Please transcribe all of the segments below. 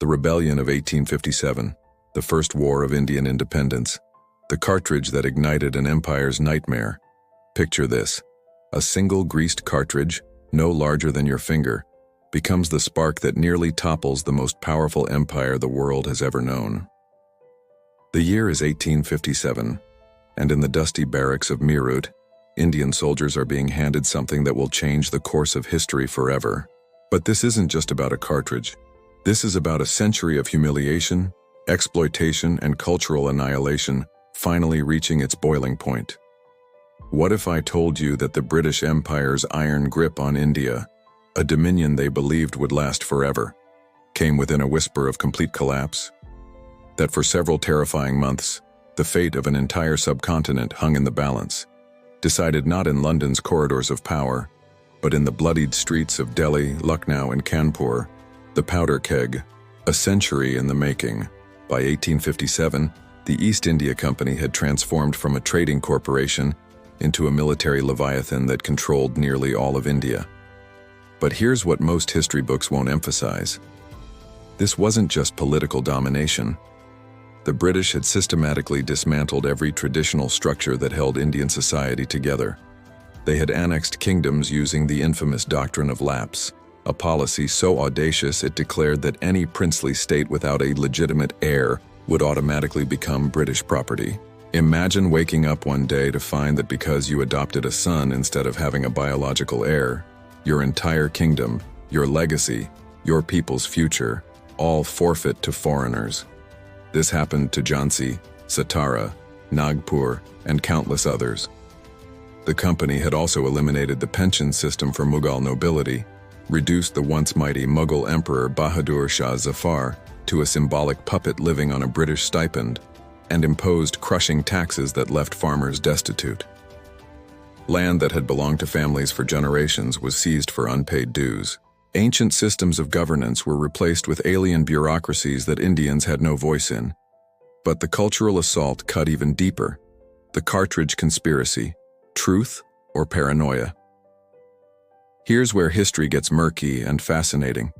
The Rebellion of 1857, the First War of Indian Independence, the cartridge that ignited an empire's nightmare. Picture this: a single greased cartridge, no larger than your finger, becomes the spark that nearly topples the most powerful empire the world has ever known. The year is 1857, and in the dusty barracks of Meerut, Indian soldiers are being handed something that will change the course of history forever. But this isn't just about a cartridge. This is about a century of humiliation, exploitation, and cultural annihilation finally reaching its boiling point. What if I told you that the British Empire's iron grip on India, a dominion they believed would last forever, came within a whisper of complete collapse? That for several terrifying months, the fate of an entire subcontinent hung in the balance, decided not in London's corridors of power, but in the bloodied streets of Delhi, Lucknow, and Kanpur, the powder keg, a century in the making. By 1857, the East India Company had transformed from a trading corporation into a military leviathan that controlled nearly all of India. But here's what most history books won't emphasize. This wasn't just political domination. The British had systematically dismantled every traditional structure that held Indian society together. They had annexed kingdoms using the infamous doctrine of lapse, a policy so audacious it declared that any princely state without a legitimate heir would automatically become British property. Imagine waking up one day to find that because you adopted a son instead of having a biological heir, your entire kingdom, your legacy, your people's future, all forfeit to foreigners. This happened to Jhansi, Satara, Nagpur, and countless others. The company had also eliminated the pension system for Mughal nobility, reduced the once mighty Mughal Emperor Bahadur Shah Zafar to a symbolic puppet living on a British stipend, and imposed crushing taxes that left farmers destitute. Land that had belonged to families for generations was seized for unpaid dues. Ancient systems of governance were replaced with alien bureaucracies that Indians had no voice in. But the cultural assault cut even deeper. The cartridge conspiracy: truth or paranoia? Here's where history gets murky and fascinating.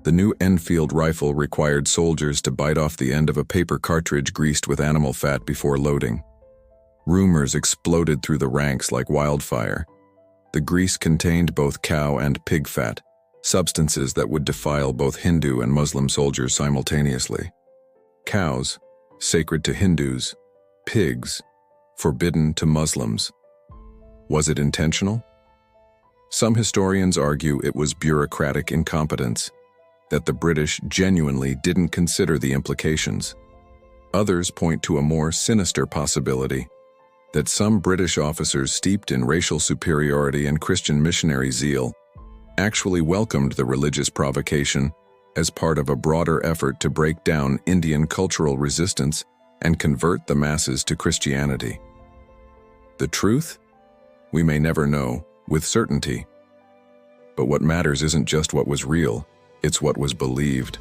The new Enfield rifle required soldiers to bite off the end of a paper cartridge greased with animal fat before loading. Rumors exploded through the ranks like wildfire. The grease contained both cow and pig fat, substances that would defile both Hindu and Muslim soldiers simultaneously. Cows, sacred to Hindus; pigs, forbidden to Muslims. Was it intentional? Some historians argue it was bureaucratic incompetence, that the British genuinely didn't consider the implications. Others point to a more sinister possibility, that some British officers steeped in racial superiority and Christian missionary zeal actually welcomed the religious provocation as part of a broader effort to break down Indian cultural resistance and convert the masses to Christianity. The truth? We may never know with certainty. But what matters isn't just what was real, it's what was believed.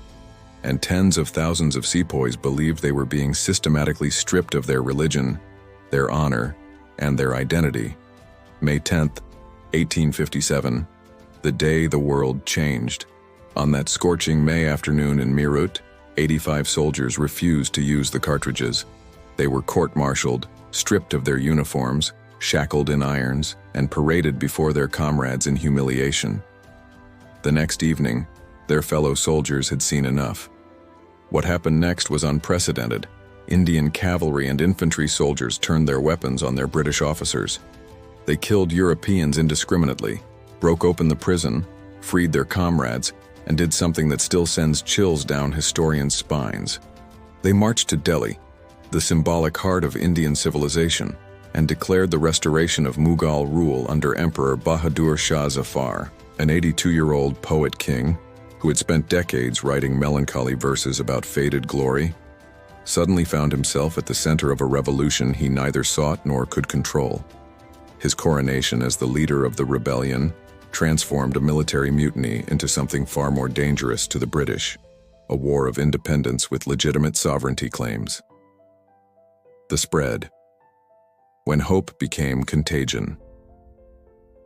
And tens of thousands of sepoys believed they were being systematically stripped of their religion, their honor, and their identity. May 10th, 1857, the day the world changed. On that scorching May afternoon in Meerut, 85 soldiers refused to use the cartridges. They were court-martialed, stripped of their uniforms, shackled in irons, and paraded before their comrades in humiliation. The next evening, their fellow soldiers had seen enough. What happened next was unprecedented. Indian cavalry and infantry soldiers turned their weapons on their British officers. They killed Europeans indiscriminately, broke open the prison, freed their comrades, and did something that still sends chills down historians' spines. They marched to Delhi, the symbolic heart of Indian civilization, and declared the restoration of Mughal rule under Emperor Bahadur Shah Zafar, an 82-year-old poet king who had spent decades writing melancholy verses about faded glory, suddenly found himself at the center of a revolution he neither sought nor could control. His coronation as the leader of the rebellion transformed a military mutiny into something far more dangerous to the British, a war of independence with legitimate sovereignty claims. The spread. When hope became contagion.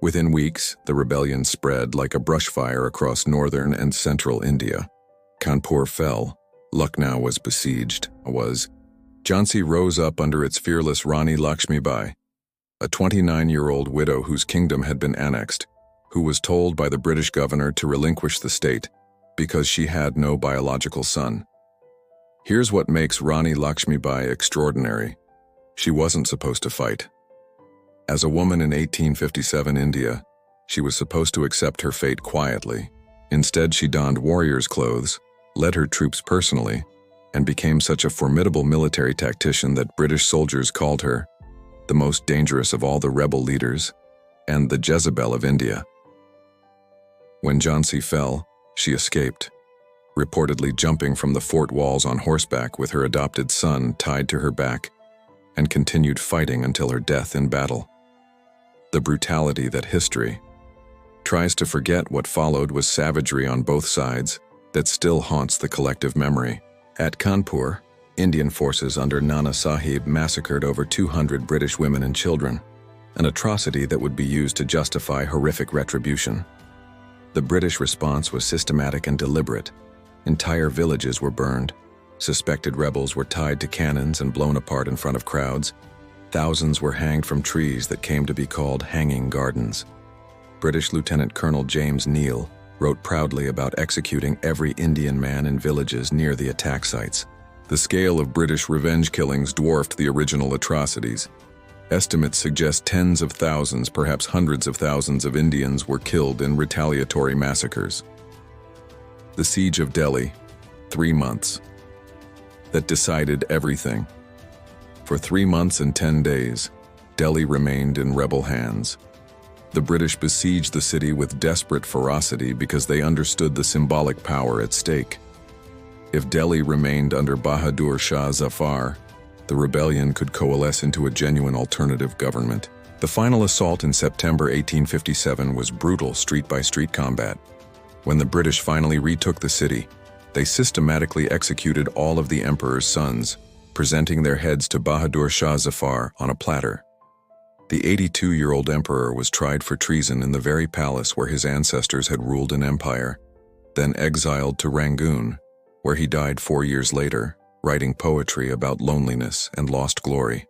Within weeks, the rebellion spread like a brush fire across northern and central India. Kanpur fell. Lucknow was besieged. Jhansi rose up under its fearless Rani Lakshmibai, a 29-year-old widow whose kingdom had been annexed, who was told by the British governor to relinquish the state because she had no biological son. Here's what makes Rani Lakshmibai extraordinary. She wasn't supposed to fight. As a woman in 1857 India, she was supposed to accept her fate quietly. Instead, she donned warrior's clothes, led her troops personally, and became such a formidable military tactician that British soldiers called her the most dangerous of all the rebel leaders and the Jezebel of India. When Jhansi fell, she escaped, reportedly jumping from the fort walls on horseback with her adopted son tied to her back, and continued fighting until her death in battle. The brutality that history tries to forget what followed was savagery on both sides that still haunts the collective memory. At Kanpur, Indian forces under Nana Sahib massacred over 200 British women and children, an atrocity that would be used to justify horrific retribution. The British response was systematic and deliberate. Entire villages were burned. Suspected rebels were tied to cannons and blown apart in front of crowds. Thousands were hanged from trees that came to be called hanging gardens. British Lieutenant Colonel James Neal wrote proudly about executing every Indian man in villages near the attack sites. The scale of British revenge killings dwarfed the original atrocities. Estimates suggest tens of thousands, perhaps hundreds of thousands of Indians were killed in retaliatory massacres. The Siege of Delhi, 3 months. That decided everything. For 3 months and 10 days, Delhi remained in rebel hands. The British besieged the city with desperate ferocity because they understood the symbolic power at stake. If Delhi remained under Bahadur Shah Zafar, the rebellion could coalesce into a genuine alternative government. The final assault in September 1857 was brutal street-by-street combat. When the British finally retook the city, they systematically executed all of the emperor's sons, presenting their heads to Bahadur Shah Zafar on a platter. The 82-year-old emperor was tried for treason in the very palace where his ancestors had ruled an empire, then exiled to Rangoon, where he died 4 years later, writing poetry about loneliness and lost glory.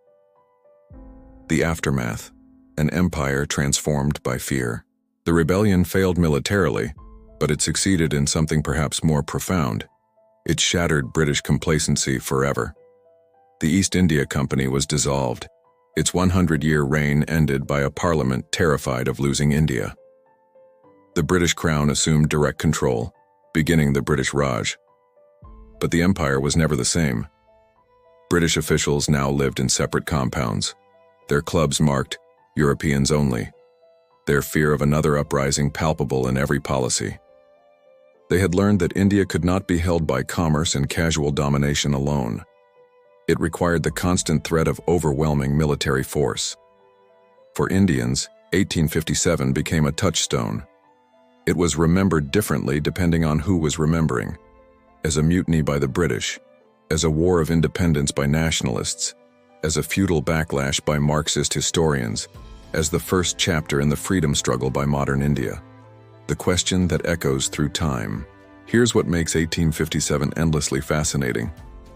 The aftermath: an empire transformed by fear. The rebellion failed militarily, but it succeeded in something perhaps more profound. It shattered British complacency forever. The East India Company was dissolved. Its 100-year reign ended by a parliament terrified of losing India. The British Crown assumed direct control, beginning the British Raj. But the empire was never the same. British officials now lived in separate compounds, their clubs marked Europeans only, their fear of another uprising palpable in every policy. They had learned that India could not be held by commerce and casual domination alone. It required the constant threat of overwhelming military force. For Indians, 1857 became a touchstone. It was remembered differently depending on who was remembering: as a mutiny by the British, as a war of independence by nationalists, as a feudal backlash by Marxist historians, as the first chapter in the freedom struggle by modern India. The question that echoes through time. Here's what makes 1857 endlessly fascinating.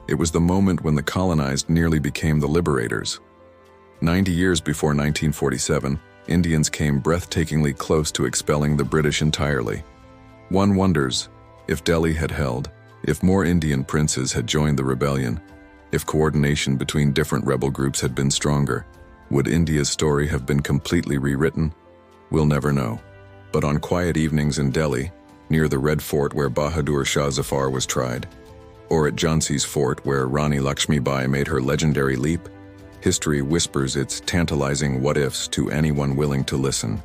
It was the moment when the colonized nearly became the liberators. 90 years before 1947, Indians came breathtakingly close to expelling the British entirely. One wonders, if Delhi had held, if more Indian princes had joined the rebellion, if coordination between different rebel groups had been stronger, would India's story have been completely rewritten? We'll never know. But on quiet evenings in Delhi, near the Red Fort where Bahadur Shah Zafar was tried, or at Jhansi's fort where Rani Lakshmibai made her legendary leap, history whispers its tantalizing what-ifs to anyone willing to listen.